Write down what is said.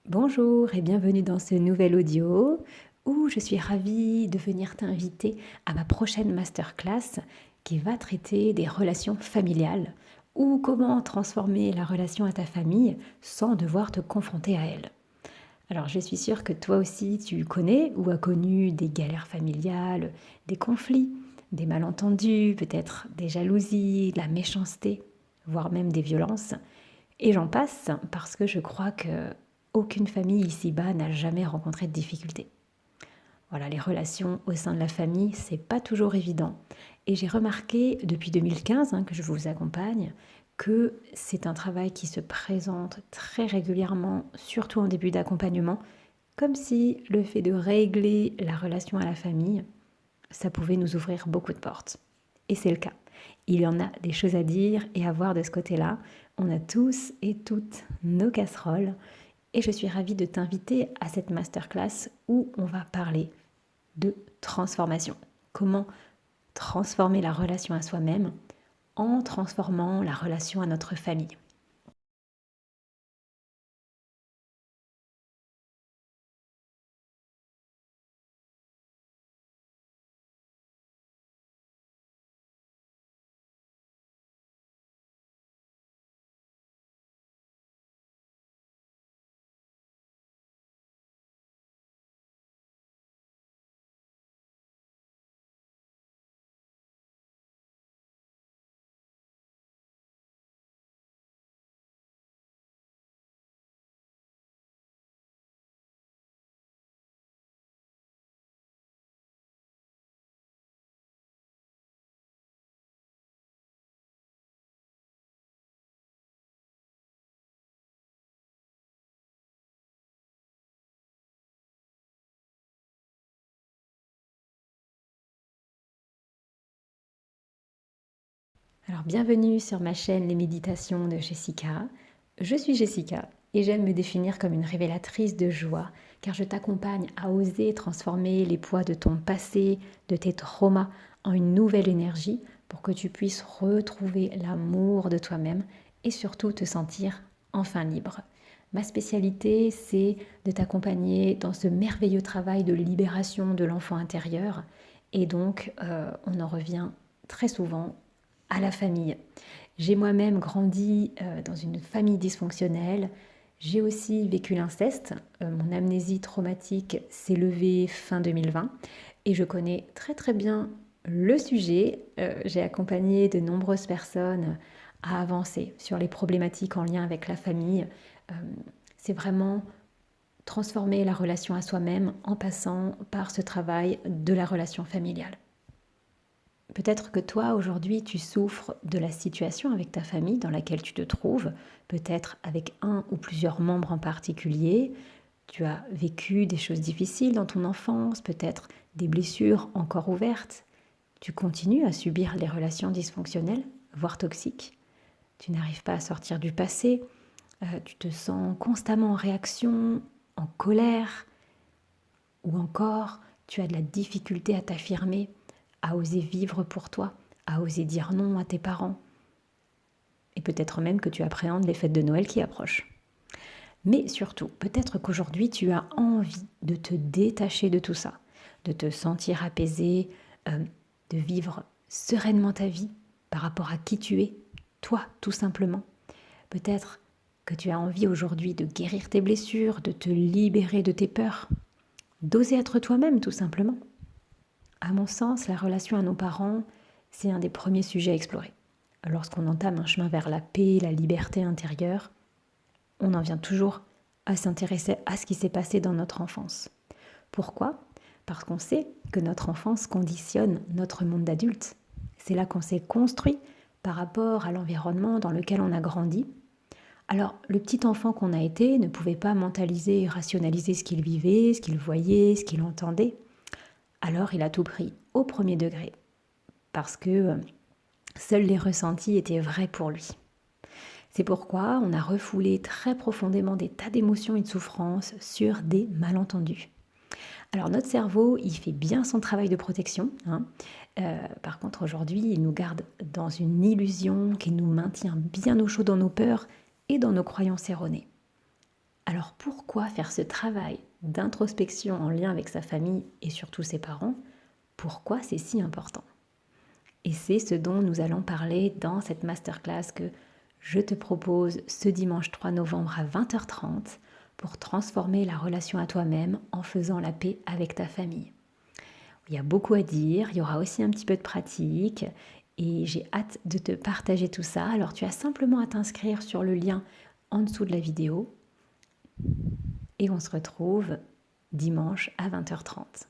Bonjour et bienvenue dans ce nouvel audio où je suis ravie de venir t'inviter à ma prochaine masterclass qui va traiter des relations familiales ou comment transformer la relation à ta famille sans devoir te confronter à elle. Alors je suis sûre que toi aussi tu connais ou as connu des galères familiales, des conflits, des malentendus, peut-être des jalousies, de la méchanceté, voire même des violences. Et j'en passe parce que je crois que aucune famille ici-bas n'a jamais rencontré de difficultés. Voilà, les relations au sein de la famille, c'est pas toujours évident. Et j'ai remarqué depuis 2015 que je vous accompagne que c'est un travail qui se présente très régulièrement, surtout en début d'accompagnement, comme si le fait de régler la relation à la famille, ça pouvait nous ouvrir beaucoup de portes. Et c'est le cas. Il y en a des choses à dire et à voir de ce côté-là. On a tous et toutes nos casseroles. Et je suis ravie de t'inviter à cette masterclass où on va parler de transformation. Comment transformer la relation à soi-même en transformant la relation à notre famille. Alors bienvenue sur ma chaîne Les Méditations de Jessica. Je suis Jessica et j'aime me définir comme une révélatrice de joie car je t'accompagne à oser transformer les poids de ton passé, de tes traumas en une nouvelle énergie pour que tu puisses retrouver l'amour de toi-même et surtout te sentir enfin libre. Ma spécialité, c'est de t'accompagner dans ce merveilleux travail de libération de l'enfant intérieur et donc on en revient très souvent à la famille. J'ai moi-même grandi dans une famille dysfonctionnelle. J'ai aussi vécu l'inceste. Mon amnésie traumatique s'est levée fin 2020 et je connais très très bien le sujet. J'ai accompagné de nombreuses personnes à avancer sur les problématiques en lien avec la famille. Euh, c'est vraiment transformer la relation à soi-même en passant par ce travail de la relation familiale. Peut-être que toi, aujourd'hui, tu souffres de la situation avec ta famille dans laquelle tu te trouves, peut-être avec un ou plusieurs membres en particulier. Tu as vécu des choses difficiles dans ton enfance, peut-être des blessures encore ouvertes. Tu continues à subir les relations dysfonctionnelles, voire toxiques. Tu n'arrives pas à sortir du passé. Tu te sens constamment en réaction, en colère, ou encore tu as de la difficulté à t'affirmer, à oser vivre pour toi, à oser dire non à tes parents. Et peut-être même que tu appréhendes les fêtes de Noël qui approchent. Mais surtout, peut-être qu'aujourd'hui tu as envie de te détacher de tout ça, de te sentir apaisé, de vivre sereinement ta vie par rapport à qui tu es, toi tout simplement. Peut-être que tu as envie aujourd'hui de guérir tes blessures, de te libérer de tes peurs, d'oser être toi-même tout simplement. À mon sens, la relation à nos parents, c'est un des premiers sujets à explorer. Lorsqu'on entame un chemin vers la paix, la liberté intérieure, on en vient toujours à s'intéresser à ce qui s'est passé dans notre enfance. Pourquoi? Parce qu'on sait que notre enfance conditionne notre monde d'adulte. C'est là qu'on s'est construit par rapport à l'environnement dans lequel on a grandi. Alors, le petit enfant qu'on a été ne pouvait pas mentaliser et rationaliser ce qu'il vivait, ce qu'il voyait, ce qu'il entendait. Alors, il a tout pris au premier degré, parce que seuls les ressentis étaient vrais pour lui. C'est pourquoi on a refoulé très profondément des tas d'émotions et de souffrances sur des malentendus. Alors notre cerveau, il fait bien son travail de protection. Par contre, aujourd'hui, il nous garde dans une illusion qui nous maintient bien au chaud dans nos peurs et dans nos croyances erronées. Alors pourquoi faire ce travail d'introspection en lien avec sa famille et surtout ses parents? Pourquoi c'est si important? Et c'est ce dont nous allons parler dans cette masterclass que je te propose ce dimanche 3 novembre à 20h30 pour transformer la relation à toi-même en faisant la paix avec ta famille. Il y a beaucoup à dire, il y aura aussi un petit peu de pratique et j'ai hâte de te partager tout ça. Alors tu as simplement à t'inscrire sur le lien en dessous de la vidéo et on se retrouve dimanche à 20h30.